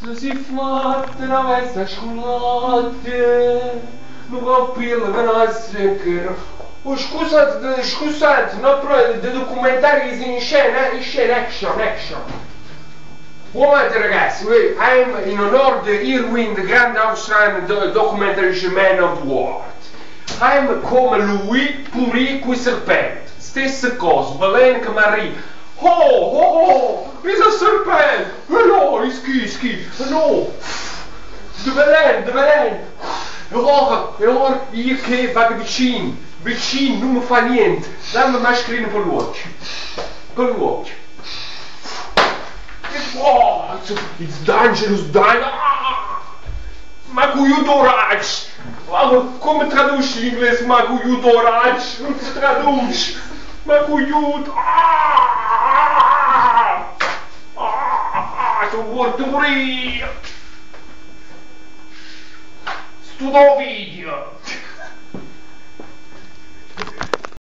Se si fatta una festa scolata, non capire che non si che. Oh, scusate, no, però di documentari in scena, action. Buonanotte ragazzi, I'm in honor the Irwin, the Grand Australian Documentarista Man on Board. I'm come lui, pure qui serpente. Stessa cosa, balena che mi arriva. Oh, is a serpent! No, schi, no! De belen! E ora, io che vado vicino, non mi fa niente. Dammi la mascherina per l'occhio. Oh, it's dangerous, ma con io dorage! Come traduci in inglese ma con io dorage? Non si traduce! Ma con io... Sono morto pure io! Studio video!